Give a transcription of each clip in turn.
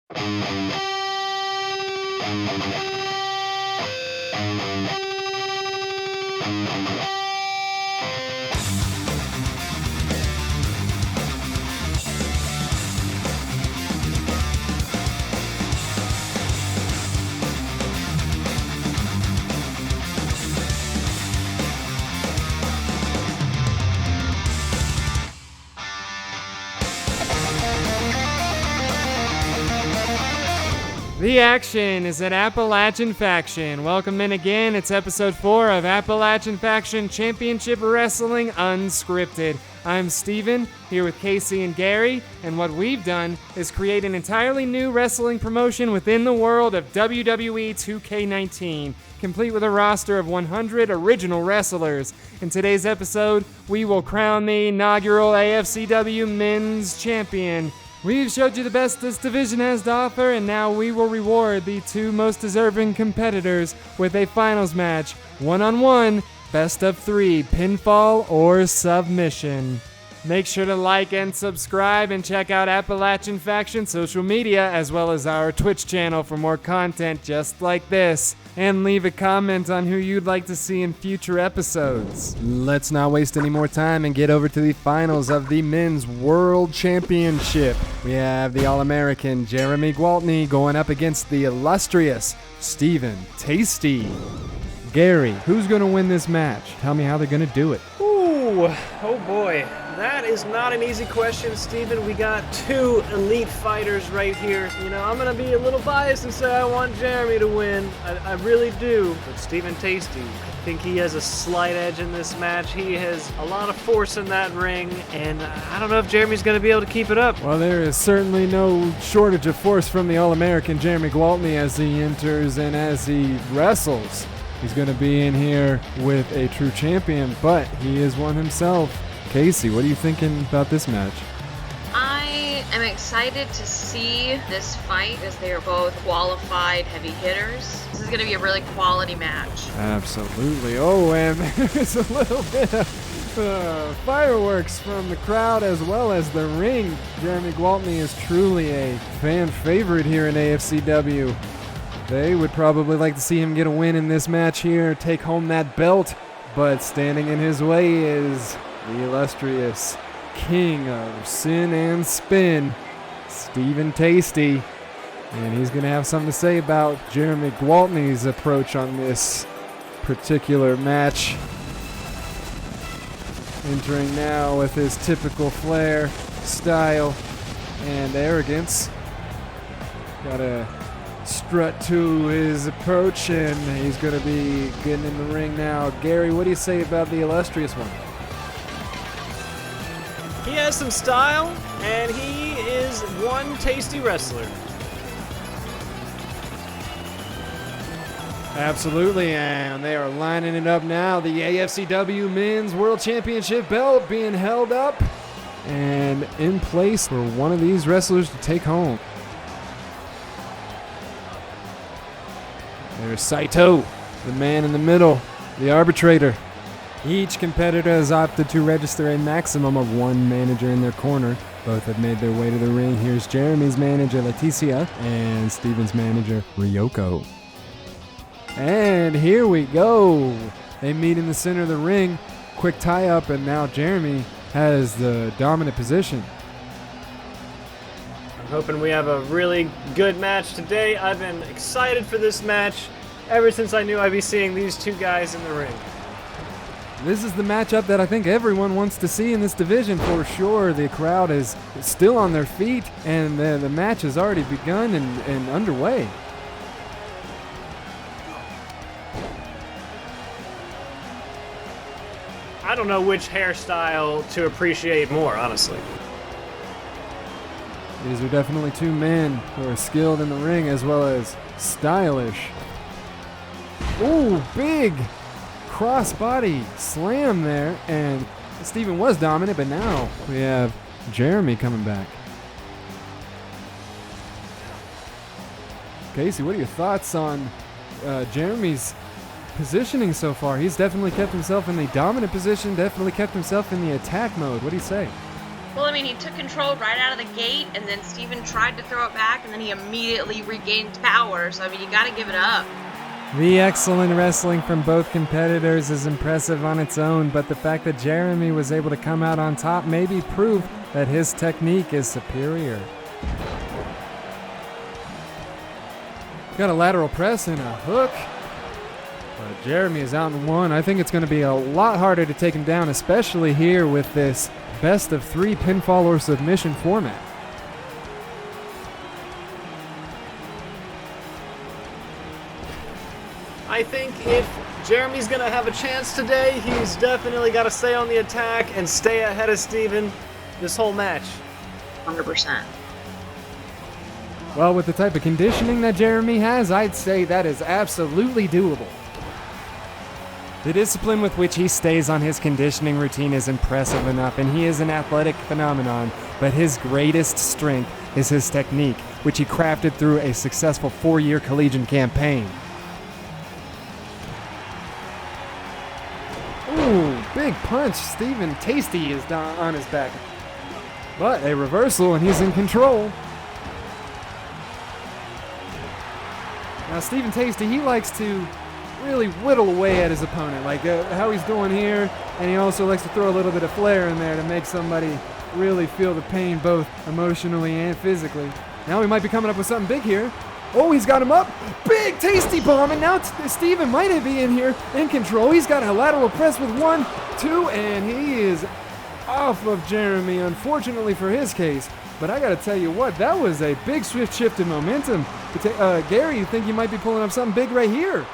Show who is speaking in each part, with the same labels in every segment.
Speaker 1: The action is at Appalachian Faction. Welcome in again. It's episode 4 of Appalachian Faction Championship Wrestling Unscripted. I'm Steven, here with Casey and Gary, and what we've done is create an entirely new wrestling promotion within the world of WWE 2K19, complete with a roster of 100 original wrestlers. In today's episode, we will crown the inaugural AFCW Men's Champion. We've showed you the best this division has to offer, and now we will reward the two most deserving competitors with a finals match, one-on-one, best of 3, pinfall or submission. Make sure to like and subscribe and check out Appalachian Faction social media as well as our Twitch channel for more content just like this. And leave a comment on who you'd like to see in future episodes. Let's not waste any more time and get over to the finals of the Men's World Championship. We have the All-American Jeremy Gwaltney going up against the illustrious Stephen Tasty. Gary, who's going to win this match? Tell me how they're going to do it.
Speaker 2: Ooh, oh boy. That is not an easy question, Steven. We got two elite fighters right here. You know, I'm going to be a little biased and say I want Jeremy to win. I really do. But Stephen Tasty, I think he has a slight edge in this match. He has a lot of force in that ring, and I don't know if Jeremy's going to be able to keep it up.
Speaker 1: Well, there is certainly no shortage of force from the All-American Jeremy Gwaltney as he enters and as he wrestles. He's going to be in here with a true champion, but he is one himself. Casey, what are you thinking about this match?
Speaker 3: I am excited to see this fight as they are both qualified heavy hitters. This is going to be a really quality match.
Speaker 1: Absolutely. Oh, and there's a little bit of fireworks from the crowd as well as the ring. Jeremy Gwaltney is truly a fan favorite here in AFCW. They would probably like to see him get a win in this match here, take home that belt, but standing in his way is the illustrious king of sin and spin, Stephen Tasty. And he's going to have something to say about Jeremy Gwaltney's approach on this particular match. Entering now with his typical flair, style, and arrogance. Got a strut to his approach, and he's going to be getting in the ring now. Gary, what do you say about the illustrious one?
Speaker 2: He has some style, and he is one tasty wrestler.
Speaker 1: Absolutely, and they are lining it up now. The AFCW Men's World Championship belt being held up and in place for one of these wrestlers to take home. There's Saito, the man in the middle, the arbitrator. Each competitor has opted to register a maximum of one manager in their corner. Both have made their way to the ring. Here's Jeremy's manager, Leticia, and Steven's manager, Ryoko. And here we go. They meet in the center of the ring. Quick tie-up, and now Jeremy has the dominant position.
Speaker 2: I'm hoping we have a really good match today. I've been excited for this match ever since I knew I'd be seeing these two guys in the ring.
Speaker 1: This is the matchup that I think everyone wants to see in this division for sure. The crowd is still on their feet, and the match has already begun and underway.
Speaker 2: I don't know which hairstyle to appreciate more, honestly.
Speaker 1: These are definitely two men who are skilled in the ring as well as stylish. Ooh, big crossbody slam there, and Steven was dominant, but now we have Jeremy coming back. Casey, what are your thoughts on Jeremy's positioning so far? He's definitely kept himself in the dominant position, definitely kept himself in the attack mode. What do you say?
Speaker 3: Well, I mean, he took control right out of the gate, and then Steven tried to throw it back, and then he immediately regained power. So, I mean, you got to give it up.
Speaker 1: The excellent wrestling from both competitors is impressive on its own, but the fact that Jeremy was able to come out on top maybe prove that his technique is superior. Got a lateral press and a hook. But Jeremy is out in one. I think it's going to be a lot harder to take him down, especially here with this best of 3 pinfall or submission format.
Speaker 2: I think if Jeremy's going to have a chance today, he's definitely got to stay on the attack and stay ahead of Steven this whole match.
Speaker 3: 100%.
Speaker 1: Well, with the type of conditioning that Jeremy has, I'd say that is absolutely doable. The discipline with which he stays on his conditioning routine is impressive enough, and he is an athletic phenomenon, but his greatest strength is his technique, which he crafted through a successful 4-year collegiate campaign. Ooh, big punch. Steven Tasty is down on his back. But a reversal, and he's in control. Now, Steven Tasty, he likes to really whittle away at his opponent, like how he's doing here, and he also likes to throw a little bit of flair in there to make somebody really feel the pain both emotionally and physically. Now he might be coming up with something big here. Oh, he's got him up. Big Tasty bomb, and now Steven might be in here in control. He's got a lateral press with 1, 2, and he is off of Jeremy, unfortunately for his case. But I got to tell you what, that was a big swift shift in momentum. Gary, you think you might be pulling up something big right here?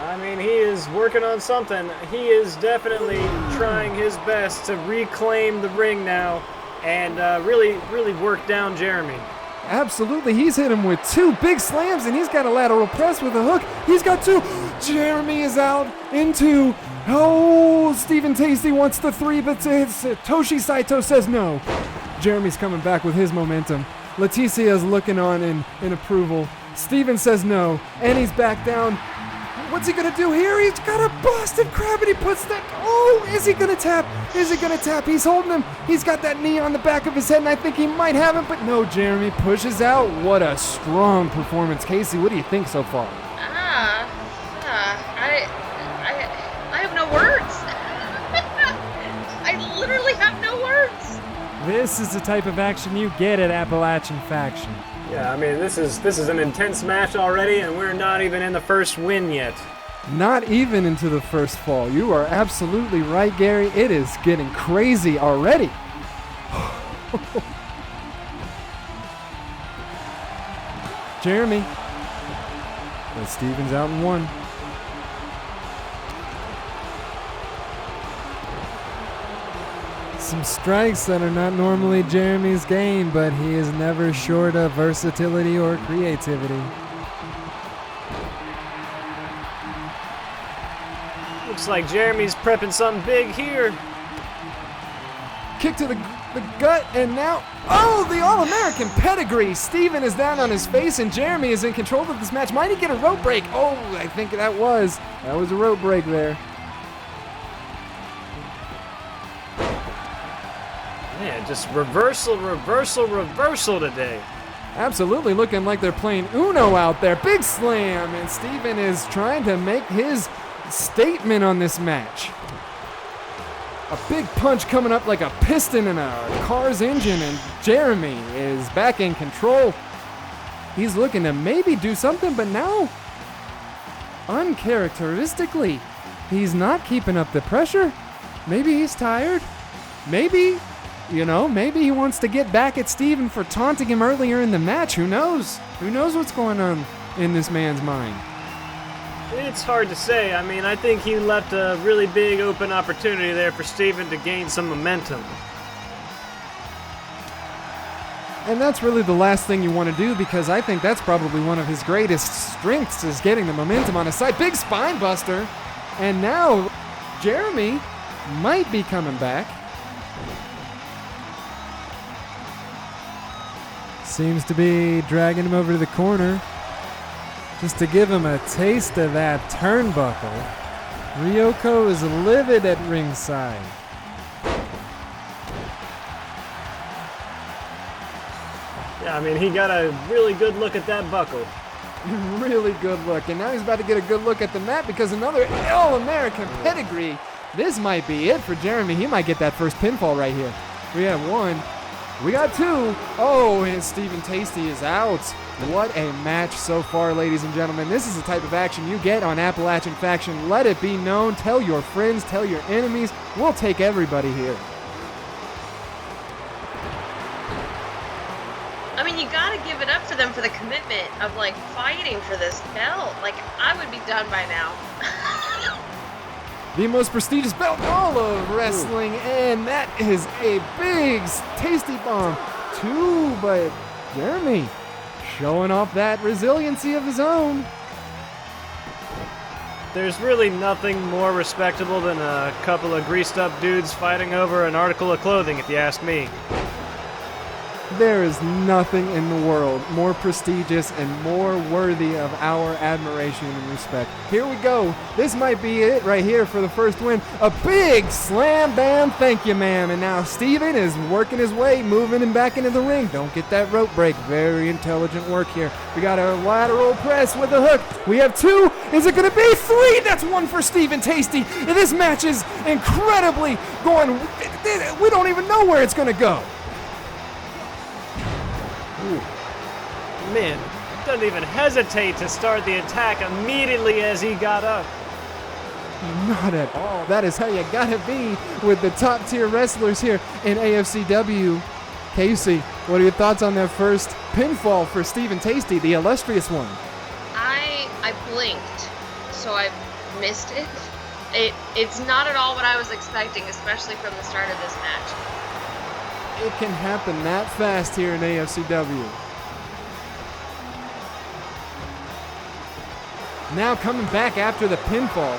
Speaker 2: I mean, he is working on something. He is definitely trying his best to reclaim the ring now and really work down Jeremy.
Speaker 1: Absolutely, he's hit him with 2 big slams, and he's got a lateral press with a hook. He's got 2. Jeremy is out in 2. Oh, Steven Tasty wants the 3, but Toshi Saito says no. Jeremy's coming back with his momentum. Leticia's looking on in approval. Steven says no, and he's back down. What's he gonna do here? He's got a busted crab, and he puts that. Oh, is he gonna tap? Is he gonna tap? He's holding him. He's got that knee on the back of his head, and I think he might have him, but no, Jeremy pushes out. What a strong performance. Casey, what do you think so far?
Speaker 3: I have no words. I literally have no words.
Speaker 1: This is the type of action you get at Appalachian Faction.
Speaker 2: Yeah, I mean, this is an intense match already, and we're not even in the first win yet.
Speaker 1: Not even into the first fall. You are absolutely right, Gary. It is getting crazy already. Jeremy. But Steven's out in 1. Some strikes that are not normally Jeremy's game, but he is never short of versatility or creativity.
Speaker 2: Looks like Jeremy's prepping something big here.
Speaker 1: Kick to the gut, and now, oh, the All-American pedigree. Steven is down on his face, and Jeremy is in control of this match. Might he get a rope break? Oh, I think that was a rope break there.
Speaker 2: Man, just reversal today.
Speaker 1: Absolutely looking like they're playing Uno out there. Big slam, and Steven is trying to make his statement on this match. A big punch coming up like a piston in a car's engine, and Jeremy is back in control. He's looking to maybe do something, but now, uncharacteristically, he's not keeping up the pressure. Maybe he's tired. Maybe he wants to get back at Steven for taunting him earlier in the match. Who knows? Who knows what's going on in this man's mind?
Speaker 2: It's hard to say. I mean, I think he left a really big open opportunity there for Steven to gain some momentum.
Speaker 1: And that's really the last thing you want to do, because I think that's probably one of his greatest strengths, is getting the momentum on his side. Big spine buster. And now Jeremy might be coming back. Seems to be dragging him over to the corner just to give him a taste of that turnbuckle. Ryoko is livid at ringside.
Speaker 2: Yeah, I mean, he got a really good look at that buckle.
Speaker 1: Really good look. And now he's about to get a good look at the mat because another All-American pedigree. This might be it for Jeremy. He might get that first pinfall right here. We have one. We got two. Oh, and Stephen Tasty is out. What a match so far, ladies and gentlemen. This is the type of action you get on Appalachian Faction. Let it be known. Tell your friends. Tell your enemies. We'll take everybody here.
Speaker 3: I mean, you gotta give it up for them for the commitment of, like, fighting for this belt. Like, I would be done by now.
Speaker 1: The most prestigious belt in all of wrestling, and that is a big, tasty bomb. Two, but Jeremy showing off that resiliency of his own.
Speaker 2: There's really nothing more respectable than a couple of greased up dudes fighting over an article of clothing, if you ask me.
Speaker 1: There is nothing in the world more prestigious and more worthy of our admiration and respect. Here we go. This might be it right here for the first win. A big slam bam, thank you, ma'am. And now Steven is working his way, moving him back into the ring. Don't get that rope break. Very intelligent work here. We got a lateral press with a hook. We have two. Is it going to be three? That's one for Stephen Tasty. And this match is incredibly going. We don't even know where it's going to go.
Speaker 2: Man, doesn't even hesitate to start the attack immediately as he got up.
Speaker 1: Not at all. That is how you gotta be with the top tier wrestlers here in AFCW. Casey, what are your thoughts on that first pinfall for Stephen Tasty, the illustrious one?
Speaker 3: I blinked, so I missed it. It's not at all what I was expecting, especially from the start of this match.
Speaker 1: It can happen that fast here in AFCW. Now coming back after the pinfall.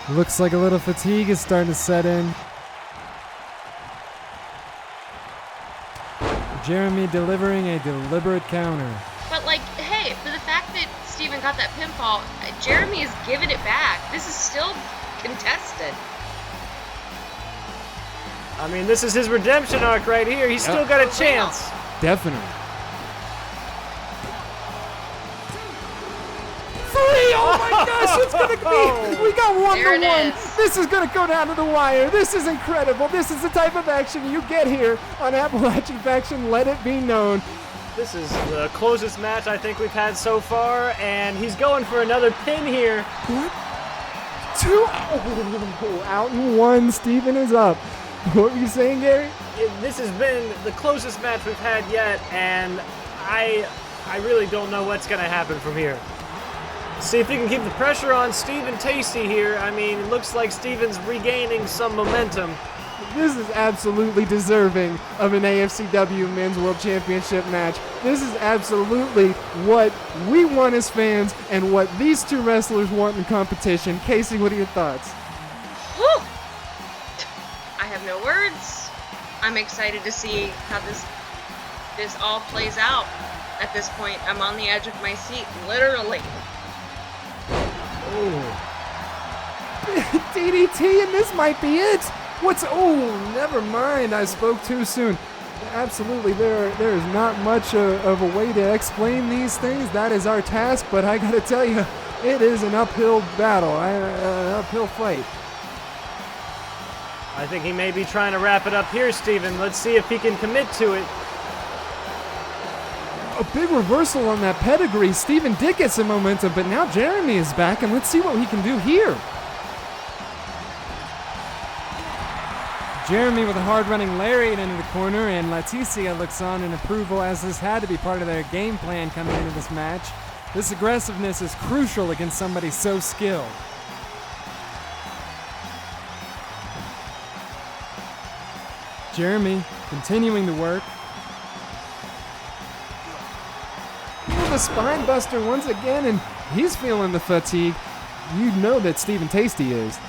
Speaker 1: Looks like a little fatigue is starting to set in. Jeremy delivering a deliberate counter.
Speaker 3: But, like, hey, for the fact that Steven got that pinfall, Jeremy is giving it back. This is still contested.
Speaker 2: I mean, this is his redemption arc right here. He's still got a chance.
Speaker 1: Definitely. Three! Oh my gosh, it's gonna be. We got 1-1. This is gonna go down to the wire. This is incredible. This is the type of action you get here on Appalachian Faction. Let it be known.
Speaker 2: This is the closest match I think we've had so far, and he's going for another pin here.
Speaker 1: What? Two? Oh, out in one. Steven is up. What were you saying, Gary?
Speaker 2: This has been the closest match we've had yet, and I really don't know what's going to happen from here. See if he can keep the pressure on Stephen Tasty here. I mean, it looks like Steven's regaining some momentum.
Speaker 1: This is absolutely deserving of an AFCW Men's World Championship match. This is absolutely what we want as fans and what these two wrestlers want in competition. Casey, what are your thoughts?
Speaker 3: Whew. I have no words. I'm excited to see how this all plays out. At this point, I'm on the edge of my seat, literally.
Speaker 1: DDT, and this might be it. Never mind. I spoke too soon. Absolutely, there is not much of a way to explain these things. That is our task, but I gotta tell you, it is an uphill battle, an uphill fight.
Speaker 2: I think he may be trying to wrap it up here, Steven. Let's see if he can commit to it.
Speaker 1: A big reversal on that pedigree. Steven did get some momentum, but now Jeremy is back, and let's see what he can do here. Jeremy with a hard-running lariat into the corner, and Leticia looks on in approval, as this had to be part of their game plan coming into this match. This aggressiveness is crucial against somebody so skilled. Jeremy continuing to work. The spine buster once again, and he's feeling the fatigue. You know that Stephen Tasty is.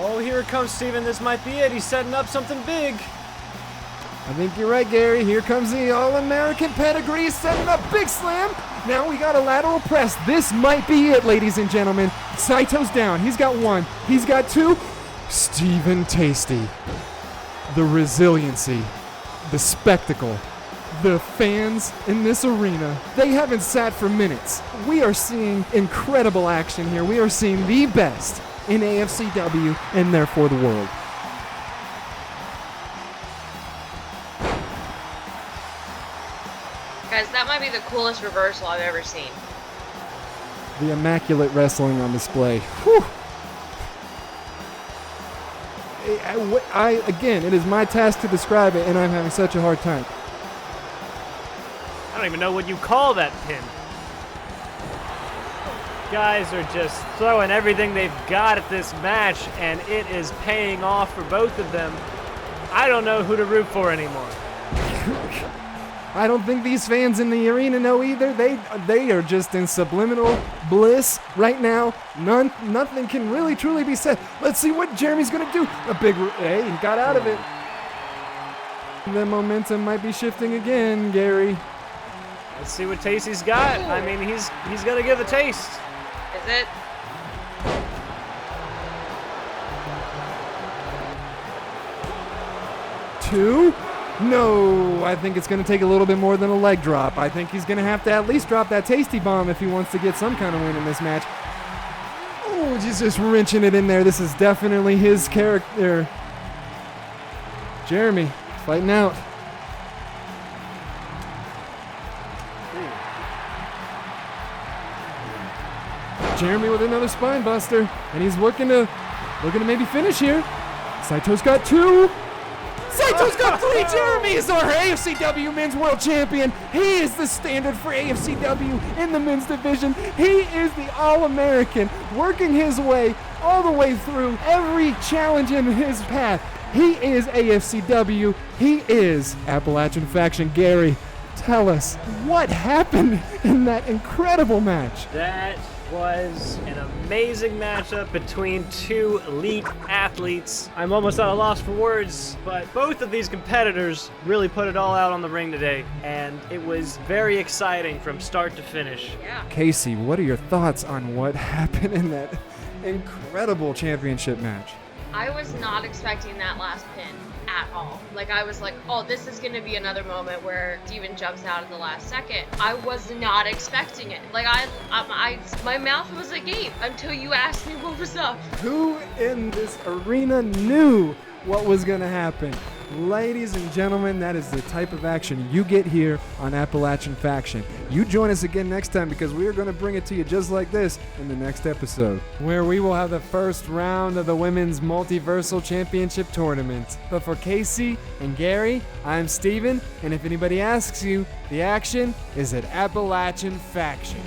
Speaker 2: Oh, here it comes, Steven. This might be it. He's setting up something big.
Speaker 1: I think you're right, Gary. Here comes the All-American pedigree. He's setting up big slam. Now we got a lateral press. This might be it, ladies and gentlemen. Saito's down. He's got one. He's got two. Stephen Tasty. The resiliency, the spectacle, the fans in this arena, they haven't sat for minutes. We are seeing incredible action here. We are seeing the best in AFCW and therefore the world.
Speaker 3: Guys, that might be the coolest reversal I've ever seen.
Speaker 1: The immaculate wrestling on display. Whew. Again, it is my task to describe it, and I'm having such a hard time.
Speaker 2: I don't even know what you call that pin. Guys are just throwing everything they've got at this match, and it is paying off for both of them. I don't know who to root for anymore.
Speaker 1: I don't think these fans in the arena know either. They are just in subliminal bliss right now. Nothing can really truly be said. Let's see what Jeremy's gonna do. Hey, he got out of it. The momentum might be shifting again, Gary.
Speaker 2: Let's see what Tasty's got. I mean, he's gonna give a taste.
Speaker 3: Is it?
Speaker 1: Two? No, I think it's going to take a little bit more than a leg drop. I think he's going to have to at least drop that Tasty Bomb if he wants to get some kind of win in this match. Oh, he's just wrenching it in there. This is definitely his character. Jeremy, fighting out. Jeremy with another spine buster, and he's looking to maybe finish here. Saito's got two. Saito's got three. Jeremy is our AFCW Men's World Champion. He is the standard for AFCW in the men's division. He is the All-American, working his way all the way through every challenge in his path. He is AFCW. He is Appalachian Faction. Gary, tell us what happened in that incredible match.
Speaker 2: That was an amazing matchup between two elite athletes. I'm almost at a loss for words, but both of these competitors really put it all out on the ring today, and it was very exciting from start to finish.
Speaker 3: Yeah.
Speaker 1: Casey, what are your thoughts on what happened in that incredible championship match?
Speaker 3: I was not expecting that last pin at all. Like, I was like, oh, this is going to be another moment where Steven jumps out at the last second. I was not expecting it. Like, my mouth was agape until you asked me what was up.
Speaker 1: Who in this arena knew what was going to happen? Ladies and gentlemen, that is the type of action you get here on Appalachian Faction. You join us again next time because we are going to bring it to you just like this in the next episode, where we will have the first round of the Women's Multiversal Championship Tournament. But for Casey and Gary, I'm Steven, and if anybody asks you, the action is at Appalachian Faction.